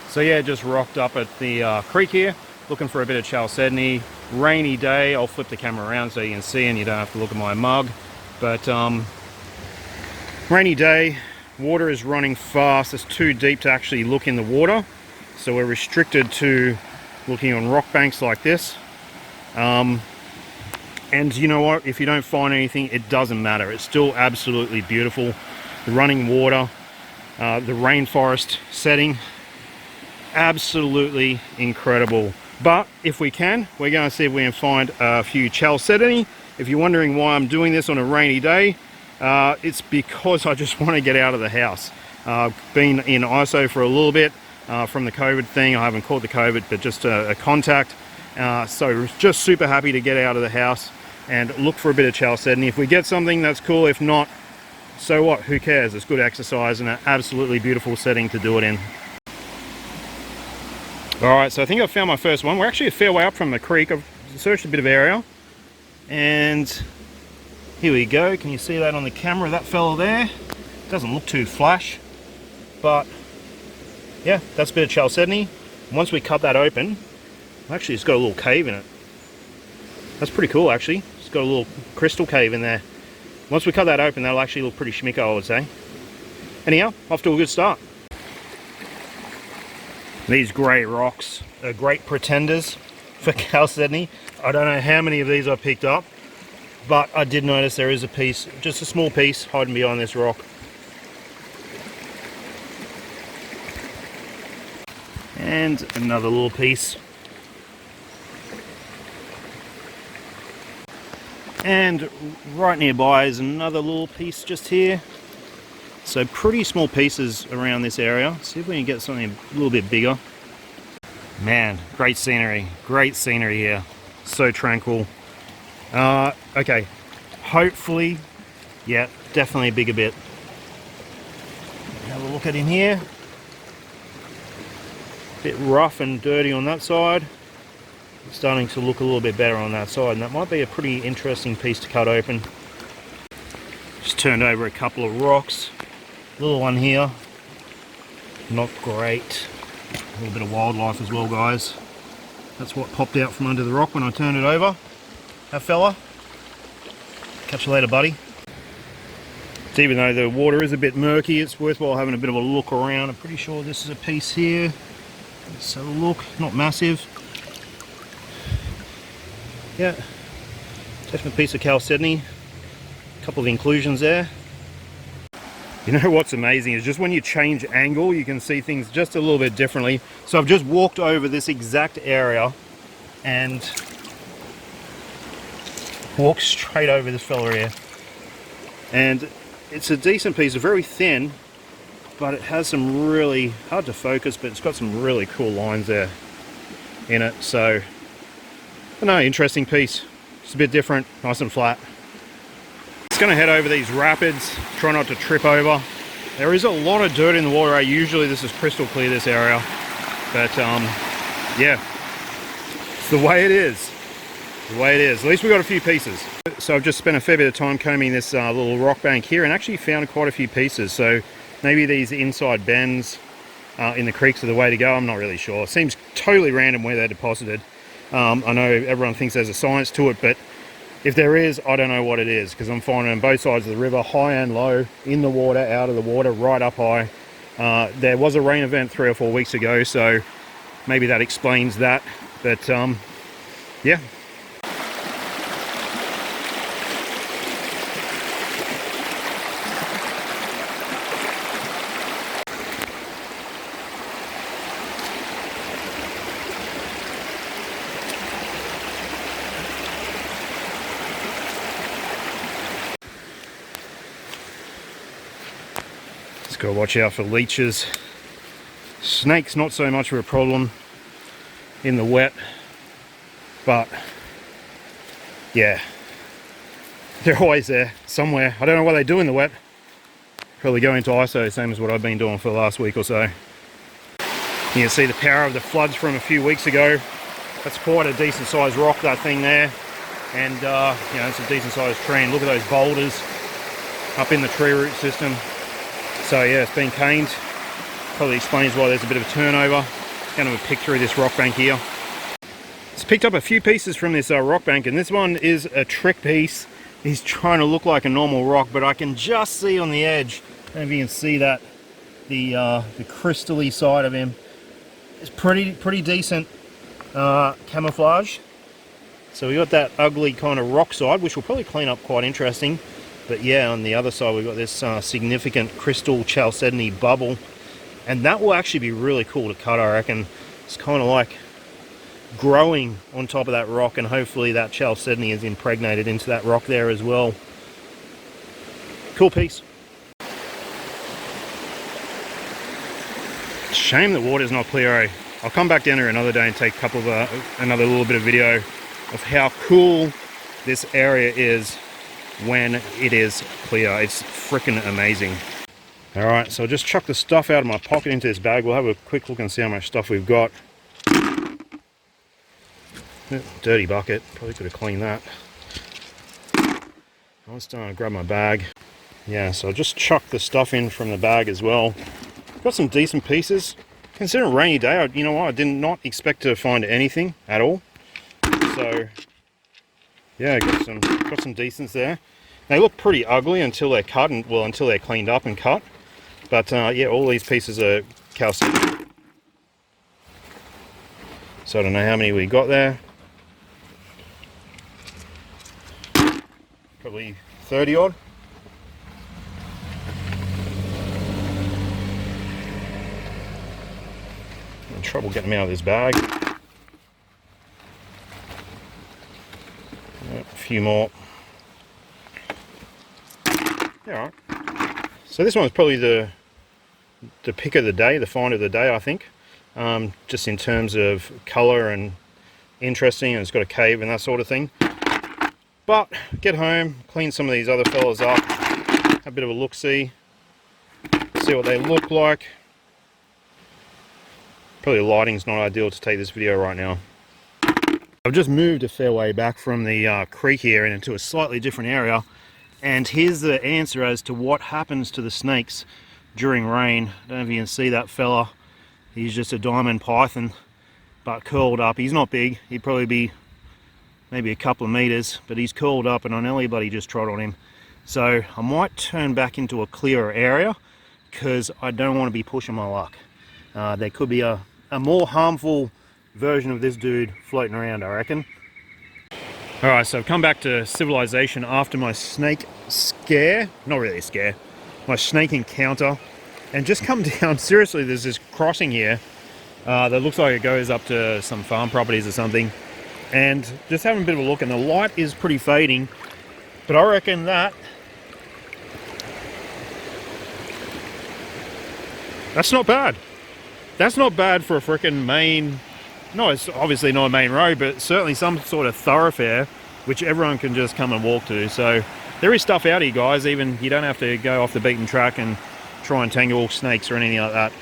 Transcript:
So yeah, just rocked up at the creek here, looking for a bit of chalcedony. Rainy day. I'll flip the camera around so you can see and you don't have to look at my mug. But rainy day, water is running fast. It's too deep to actually look in the water, so we're restricted to looking on rock banks like this. And you know what, if you don't find anything, it doesn't matter. It's still absolutely beautiful. The running water, the rainforest setting, absolutely incredible. But if we can, we're going to see if we can find a few chalcedony. If you're wondering why I'm doing this on a rainy day, it's because I just want to get out of the house. Been in ISO for a little bit from the COVID thing. I haven't caught the COVID, but just a contact. So just super happy to get out of the house and look for a bit of chalcedony. If we get something, that's cool. If not, so what? Who cares? It's good exercise and an absolutely beautiful setting to do it in. Alright, so I think I've found my first one. We're actually a fair way up from the creek. I've searched a bit of area. And here we go. Can you see that on the camera? That fella there. Doesn't look too flash. But yeah, that's a bit of chalcedony. Once we cut that open, actually it's got a little cave in it. That's pretty cool actually. It's got a little crystal cave in there. Once we cut that open, that'll actually look pretty schmicko, I would say. Anyhow, off to a good start. These grey rocks are great pretenders for chalcedony. I don't know how many of these I picked up, but I did notice there is a piece, just a small piece, hiding behind this rock. And another little piece. And right nearby is another little piece just here. So pretty small pieces around this area. See if we can get something a little bit bigger. Man, great scenery here. So tranquil. Okay, hopefully, yeah, definitely a bigger bit. Have a look at in here. Bit rough and dirty on that side. It's starting to look a little bit better on that side, and that might be a pretty interesting piece to cut open. Just turned over a couple of rocks. Little one here, not great. A little bit of wildlife as well, guys. That's what popped out from under the rock when I turned it over. That fella. Catch you later, buddy. So even though the water is a bit murky, it's worthwhile having a bit of a look around. I'm pretty sure this is a piece here. Let's have a look. Not massive. Yeah, definite piece of chalcedony. A couple of inclusions there. You know what's amazing is just when you change angle, you can see things just a little bit differently. So I've just walked over this exact area and walked straight over this fella here. And it's a decent piece, very thin, but it has some really, hard to focus, but it's got some really cool lines there in it. So, I don't know, interesting piece. It's a bit different, nice and flat. Going to head over these rapids, try not to trip over. There is a lot of dirt in the water. Usually this is crystal clear, this area, but yeah, it's the way it is. The way it is. At least we got a few pieces. So I've just spent a fair bit of time combing this little rock bank here and actually found quite a few pieces. So maybe these inside bends in the creeks are the way to go. I'm not really sure. It seems totally random where they're deposited. I know everyone thinks there's a science to it, but if there is, I don't know what it is, because I'm finding on both sides of the river, high and low, in the water, out of the water, right up high. There was a rain event 3 or 4 weeks ago, so maybe that explains that. But yeah. Got to watch out for leeches. Snakes not so much of a problem in the wet, but yeah, they're always there somewhere. I don't know what they do in the wet. Probably go into ISO, same as what I've been doing for the last week or so. You can see the power of the floods from a few weeks ago. That's quite a decent sized rock, that thing there, and you know, it's a decent sized tree. And look at those boulders up in the tree root system. So yeah, it's been caned. Probably explains why there's a bit of a turnover. kind of a pick through this rock bank here. It's picked up a few pieces from this rock bank, and this one is a trick piece. He's trying to look like a normal rock, but I can just see on the edge, I don't know if you can see that, the crystally side of him. It's pretty decent camouflage. So we got that ugly kind of rock side, which will probably clean up quite interesting. But yeah, on the other side we've got this significant crystal chalcedony bubble, and that will actually be really cool to cut, I reckon. It's kind of like growing on top of that rock, and hopefully that chalcedony is impregnated into that rock there as well. Cool piece. Shame the water's not clear, eh? I'll come back down here another day and take a couple of another little bit of video of how cool this area is when it is clear. It's freaking amazing. Alright, so I'll just chuck the stuff out of my pocket into this bag. We'll have a quick look and see how much stuff we've got. Dirty bucket, probably could have cleaned that. I'll just grab my bag. Yeah, so I'll just chuck the stuff in from the bag as well. Got some decent pieces. Considering a rainy day, you know what, I did not expect to find anything at all. So yeah, got some decents there. They look pretty ugly until they're cut, and well, until they're cleaned up and cut. But yeah, all these pieces are chalcedony. So I don't know how many we got there. Probably 30 odd. I'm in trouble getting them out of this bag. A few more. Yeah, alright. So this one's probably the pick of the day, the find of the day, I think. Just in terms of colour and interesting, and it's got a cave and that sort of thing. But get home, clean some of these other fellas up, have a bit of a look-see, see what they look like. Probably the lighting's not ideal to take this video right now. I've just moved a fair way back from the creek here and into a slightly different area, and here's the answer as to what happens to the snakes during rain. I don't know if you can see that fella. He's just a diamond python, but curled up. He's not big, he'd probably be maybe a couple of meters, but he's curled up, and I know anybody just trod on him. So I might turn back into a clearer area because I don't want to be pushing my luck. There could be a more harmful version of this dude floating around, I reckon. Alright, so I've come back to civilization after my snake scare, not really a scare, my snake encounter, and just come down. Seriously, there's this crossing here that looks like it goes up to some farm properties or something, and just having a bit of a look, and the light is pretty fading, but I reckon that's not bad. That's not bad for a freaking main, no, it's obviously not a main road, but certainly some sort of thoroughfare which everyone can just come and walk to. So there is stuff out here, guys. Even you don't have to go off the beaten track and try and tangle snakes or anything like that.